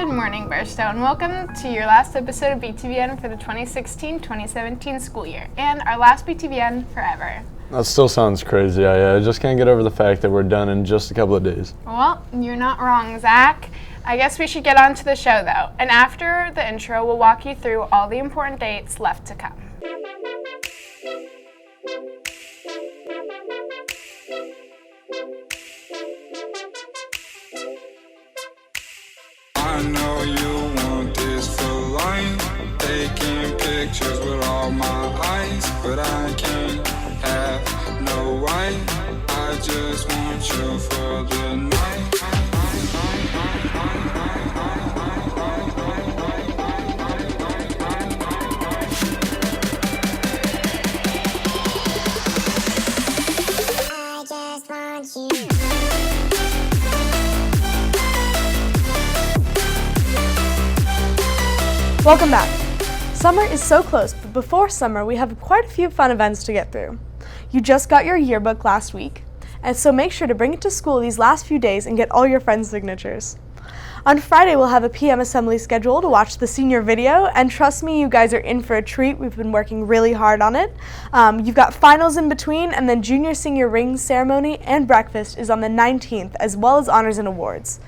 Good morning, Barstow, and welcome to your last episode of BTVN for the 2016-2017 school year, and our last BTVN forever. That still sounds crazy. I just can't get over the fact that we're done in just a couple of days. Well, you're not wrong, Zach. I guess we should get on to the show, though, and after the intro, we'll walk you through all the important dates left to come. I know you want this for life, taking pictures with all my eyes, but I can't have no wife, I just want you for the night. I just want you. Welcome back. Summer is so close, but before summer we have quite a few fun events to get through. You just got your yearbook last week, and so make sure to bring it to school these last few days and get all your friends' signatures. On Friday we'll have a PM assembly schedule to watch the senior video, and trust me, you guys are in for a treat. We've been working really hard on it. You've got finals in between, and then junior senior rings ceremony and breakfast is on the 19th, as well as honors and awards.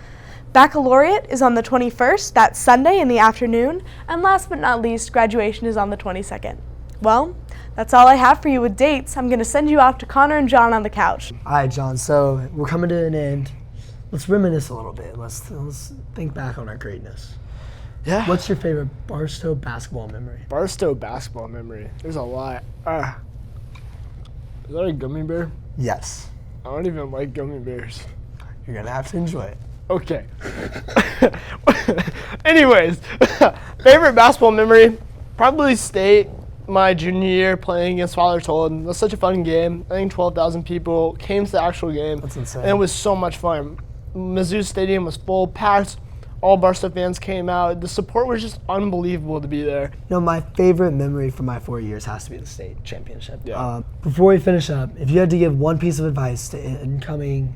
Baccalaureate is on the 21st, that's Sunday in the afternoon, and last but not least, graduation is on the 22nd. Well, that's all I have for you with dates. I'm going to send you off to Connor and John on the couch. All right, John, so we're coming to an end. Let's reminisce a little bit. Let's think back on our greatness. Yeah. What's your favorite Barstow basketball memory? Barstow basketball memory? There's a lot. Is that a gummy bear? Yes. I don't even like gummy bears. You're going to have to enjoy it. Okay. Anyways, favorite basketball memory? Probably state my junior year playing against Father Told. It was such a fun game. I think 12,000 people came to the actual game. That's insane. And it was so much fun. Mizzou Stadium was full, packed. All Barstow fans came out. The support was just unbelievable to be there. You know, my favorite memory from my 4 years has to be the state championship. Yeah. Before we finish up, if you had to give one piece of advice to incoming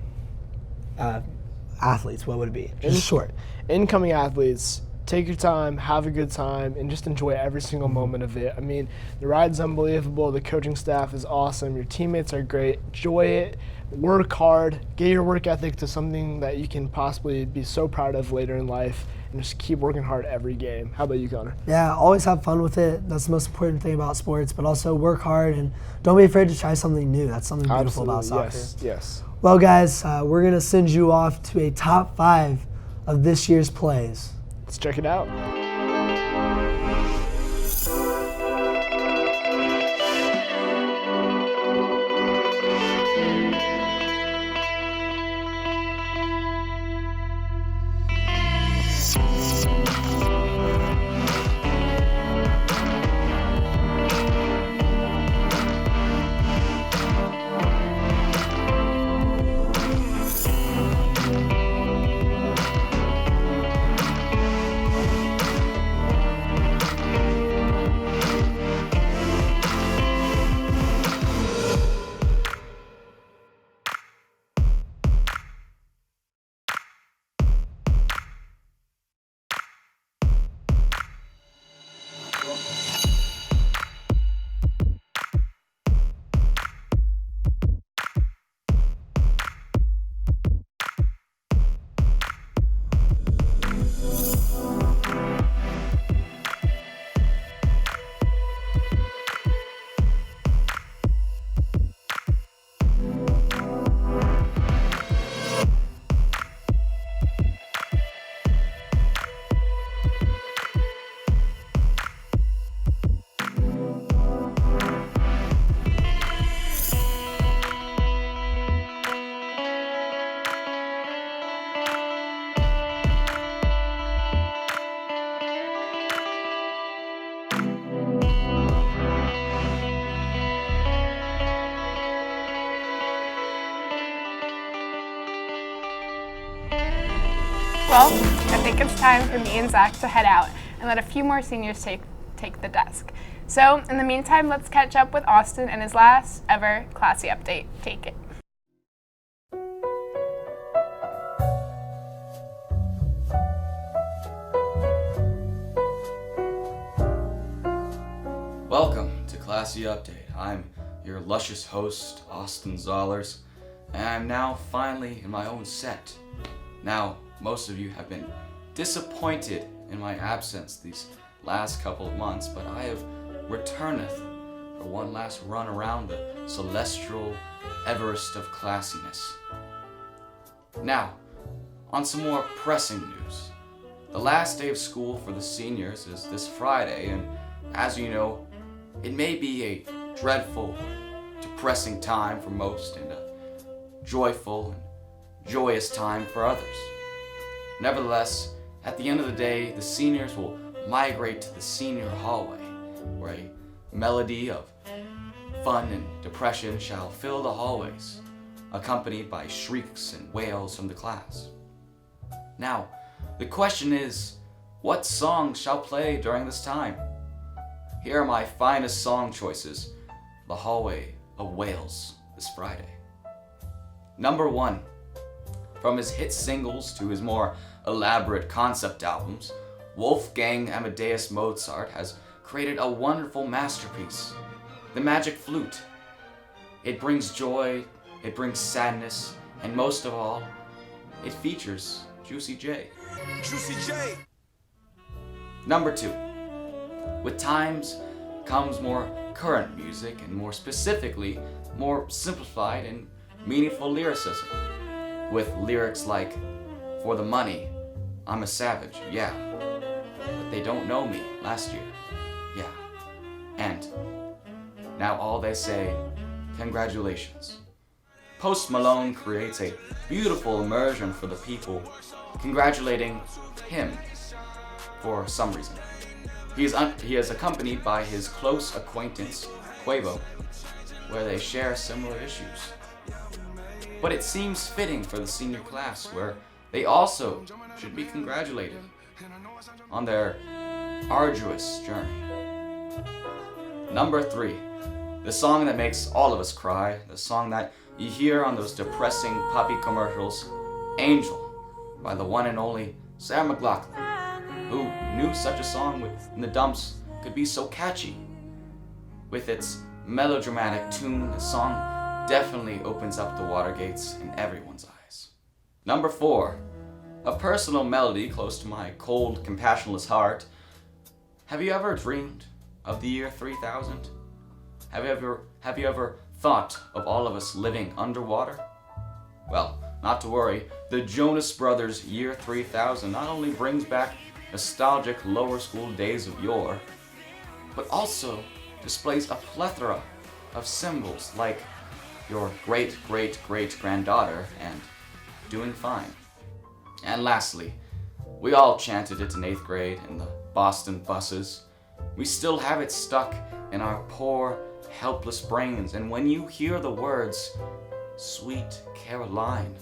athletes, what would it be? Just short. Incoming athletes, take your time, have a good time, and just enjoy every single moment of it. I mean, the ride's unbelievable, the coaching staff is awesome, your teammates are great, enjoy it, work hard, get your work ethic to something that you can possibly be so proud of later in life, and just keep working hard every game. How about you, Connor? Yeah, always have fun with it. That's the most important thing about sports, but also work hard and don't be afraid to try something new. That's something beautiful about soccer. Yes. Well, guys, we're going to send you off to a top 5 of this year's plays. Let's check it out. Well, I think it's time for me and Zach to head out and let a few more seniors take the desk. So, in the meantime, let's catch up with Austin and his last ever classy update. Take it. Welcome to Classy Update. I'm your luscious host, Austin Zollers, and I'm now finally in my own set. Now, most of you have been disappointed in my absence these last couple of months, but I have returneth for one last run around the celestial Everest of classiness. Now, on some more pressing news. The last day of school for the seniors is this Friday, and as you know, it may be a dreadful, depressing time for most and a joyful and joyous time for others. Nevertheless, at the end of the day, the seniors will migrate to the senior hallway, where a melody of fun and depression shall fill the hallways, accompanied by shrieks and wails from the class. Now, the question is, what songs shall play during this time? Here are my finest song choices, The Hallway of Wales, this Friday. Number 1. From his hit singles to his more elaborate concept albums, Wolfgang Amadeus Mozart has created a wonderful masterpiece, The Magic Flute. It brings joy, it brings sadness, and most of all, it features Juicy J. Juicy J. Number 2. With times comes more current music, and more specifically, more simplified and meaningful lyricism. With lyrics like, "For the money, I'm a savage, yeah. But they don't know me last year, yeah. And now all they say, congratulations." Post Malone creates a beautiful immersion for the people, congratulating him for some reason. He is accompanied by his close acquaintance, Quavo, where they share similar issues. But it seems fitting for the senior class, where they also should be congratulated on their arduous journey. Number 3, the song that makes all of us cry, the song that you hear on those depressing puppy commercials, Angel, by the one and only Sarah McLachlan, who knew such a song in the dumps could be so catchy. With its melodramatic tune, the song definitely opens up the water gates in everyone's eyes. Number 4, a personal melody close to my cold, compassionless heart. Have you ever dreamed of the year 3000? Have you ever thought of all of us living underwater? Well, not to worry, the Jonas Brothers' Year 3000 not only brings back nostalgic lower school days of yore, but also displays a plethora of symbols like your great-great-great-granddaughter and doing fine. And lastly, we all chanted it in 8th grade in the Boston buses. We still have it stuck in our poor, helpless brains, and when you hear the words, "Sweet Caroline,"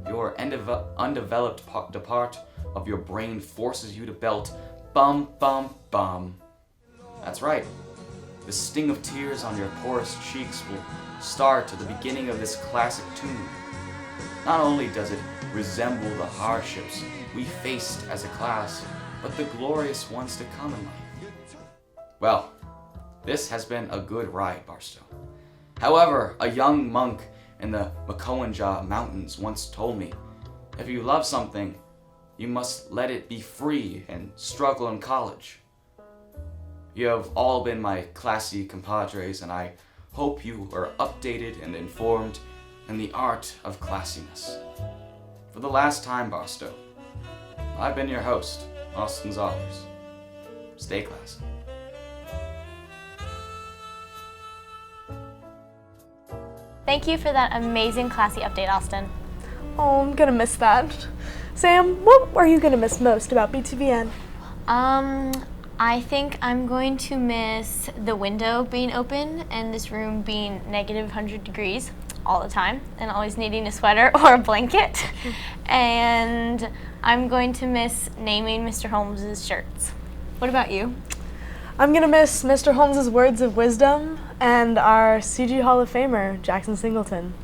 your undeveloped part of your brain forces you to belt, "Bum, bum, bum." That's right. The sting of tears on your porous cheeks will start at the beginning of this classic tune. Not only does it resemble the hardships we faced as a class, but the glorious ones to come in life. Well, this has been a good ride, Barstow. However, a young monk in the Macoinja Mountains once told me, if you love something, you must let it be free and struggle in college. You have all been my classy compadres, and I hope you are updated and informed in the art of classiness. For the last time, Barstow, I've been your host, Austin Zollers. Stay classy. Thank you for that amazing classy update, Austin. Oh, I'm gonna miss that. Sam, what are you gonna miss most about BTVN? I think I'm going to miss the window being open and this room being negative 100 degrees all the time and always needing a sweater or a blanket. And I'm going to miss naming Mr. Holmes's shirts. What about you? I'm gonna miss Mr. Holmes's words of wisdom and our CG Hall of Famer, Jackson Singleton.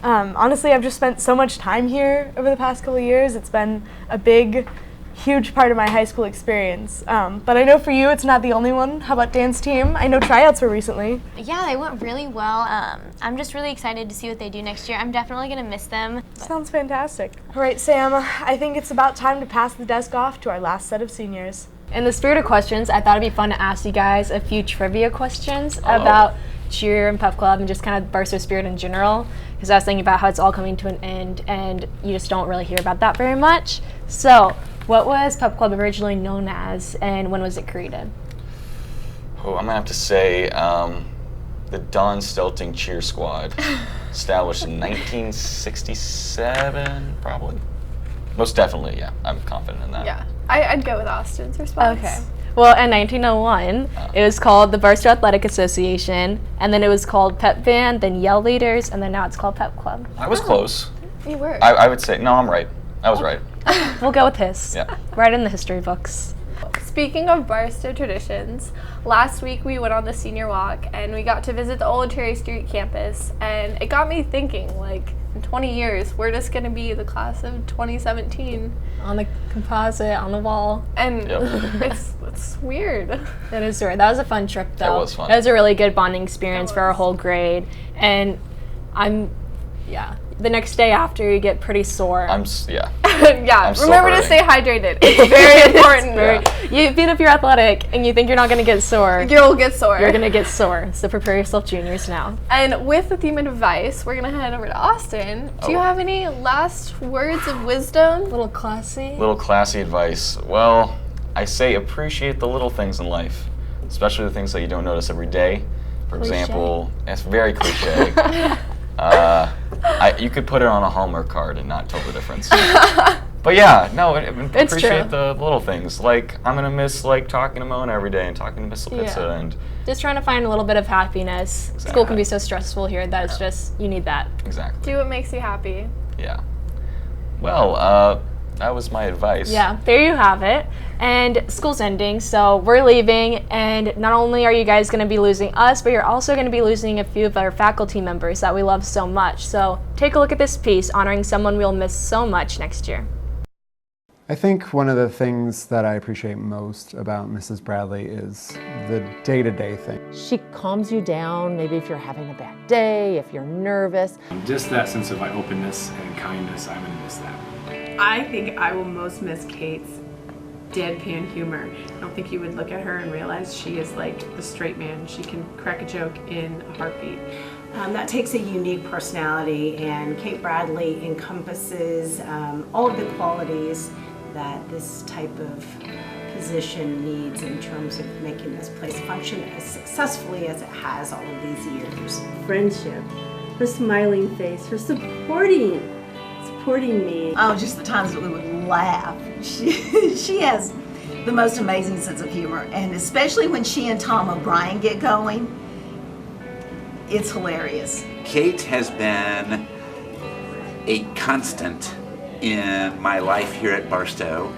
Honestly, I've just spent so much time here over the past couple of years. It's been a big huge part of my high school experience. But I know for you, it's not the only one. How about dance team? I know tryouts were recently. Yeah, they went really well. I'm just really excited to see what they do next year. I'm definitely going to miss them. Sounds fantastic. All right, Sam, I think it's about time to pass the desk off to our last set of seniors. In the spirit of questions, I thought it'd be fun to ask you guys a few trivia questions about cheer and pep club and just kind of Barstow spirit in general, because I was thinking about how it's all coming to an end and you just don't really hear about that very much. So, what was pep club originally known as and when was it created? Oh, I'm gonna have to say the Don Stelting Cheer Squad, established in 1967, probably. Most definitely, yeah. I'm confident in that. Yeah, I'd go with Austin's response. Okay. Well, in 1901, it was called the Barstow Athletic Association, and then it was called Pep Band, then Yell Leaders, and then now it's called Pep Club. I was close. You were. I would say, no, I'm right. I was right. We'll go with his. Yeah. Right in the history books. Speaking of Barstow traditions, last week we went on the senior walk and we got to visit the old Cherry Street campus, and it got me thinking, like, in 20 years, we're just going to be the class of 2017. On the composite, on the wall. And it's weird. That is weird. That was a fun trip, though. That was fun. It was a really good bonding experience for our whole grade. And the next day after, you get pretty sore. Yeah. Yeah, I'm still remember to hurting. stay hydrated. It's very important. Even if you're athletic and you think you're not going to get sore, You'll get sore. you're going to get sore. So prepare yourself, juniors, now. And with the theme of advice, we're going to head over to Austin. Do you have any last words of wisdom? A little classy. Little classy advice. Well, I say appreciate the little things in life, especially the things that you don't notice every day. For example, it's very cliche. You could put it on a Hallmark card and not tell the difference. But yeah, no, appreciate the little things. Like, I'm gonna miss talking to Mona every day and talking to Miss Pizza and just trying to find a little bit of happiness. Exactly. School can be so stressful here that it's just, you need that. exactly. Do what makes you happy. Yeah. Well, that was my advice. Yeah, there you have it. And school's ending, so we're leaving, and not only are you guys going to be losing us, but you're also going to be losing a few of our faculty members that we love so much. So take a look at this piece honoring someone we'll miss so much next year. I think one of the things that I appreciate most about Mrs. Bradley is the day-to-day thing. She calms you down, maybe if you're having a bad day, if you're nervous. Just that sense of openness and kindness, I'm going to miss that. I think I will most miss Kate's deadpan humor. I don't think you would look at her and realize she is like the straight man. She can crack a joke in a heartbeat. That takes a unique personality, and Kate Bradley encompasses all of the qualities that this type of position needs in terms of making this place function as successfully as it has all of these years. Friendship, her smiling face, her supporting me. Oh, just the times that we would laugh. She has the most amazing sense of humor, and especially when she and Tom O'Brien get going, it's hilarious. Kate has been a constant in my life here at Barstow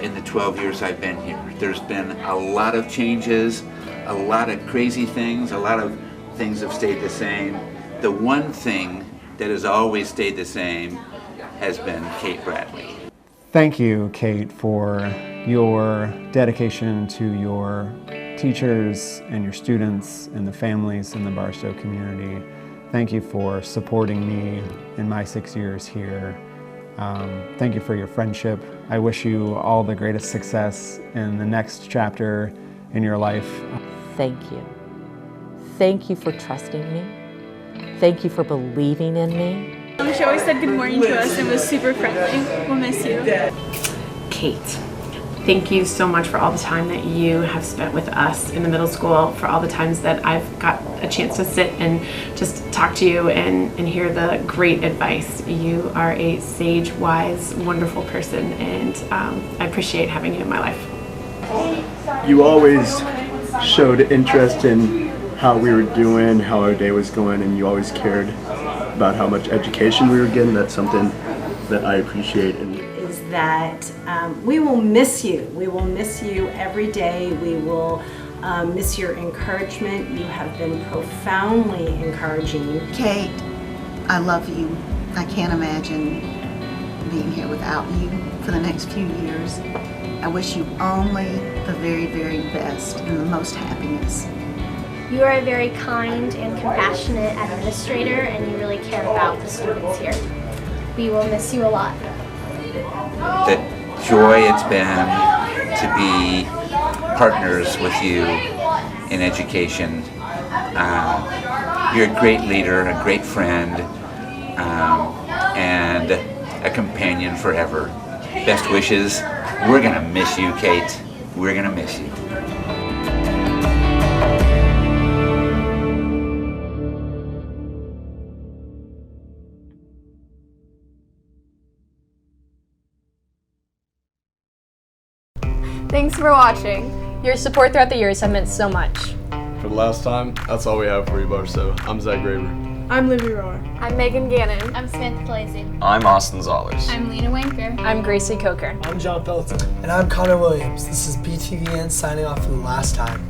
in the 12 years I've been here. There's been a lot of changes, a lot of crazy things, a lot of things have stayed the same. The one thing that has always stayed the same has been Kate Bradley. Thank you, Kate, for your dedication to your teachers and your students and the families in the Barstow community. Thank you for supporting me in my 6 years here. Thank you for your friendship. I wish you all the greatest success in the next chapter in your life. Thank you. Thank you for trusting me. Thank you for believing in me. She always said good morning to us and was super friendly. We'll miss you. Kate, thank you so much for all the time that you have spent with us in the middle school, for all the times that I've got a chance to sit and just talk to you and hear the great advice. You are a sage, wise, wonderful person, and I appreciate having you in my life. You always showed interest in how we were doing, how our day was going, and you always cared about how much education we were getting. That's something that I appreciate. Is that we will miss you. We will miss you every day. We will miss your encouragement. You have been profoundly encouraging. Kate, I love you. I can't imagine being here without you. for the next few years. I wish you only the very, very best and the most happiness. You are a very kind and compassionate administrator, and you really care about the students here. We will miss you a lot. The joy it's been to be partners with you in education. You're a great leader, a great friend, and a companion forever. Best wishes. We're gonna miss you, Kate. We're gonna miss you. Thanks for watching. Your support throughout the years have meant so much. For the last time, that's all we have for you, Barstow. I'm Zach Graber. I'm Libby Rohr. I'm Megan Gannon. I'm Samantha Lazy. I'm Austin Zollers. I'm Lena Wanker. I'm Gracie Coker. I'm John Pelton. And I'm Connor Williams. This is BTVN signing off for the last time.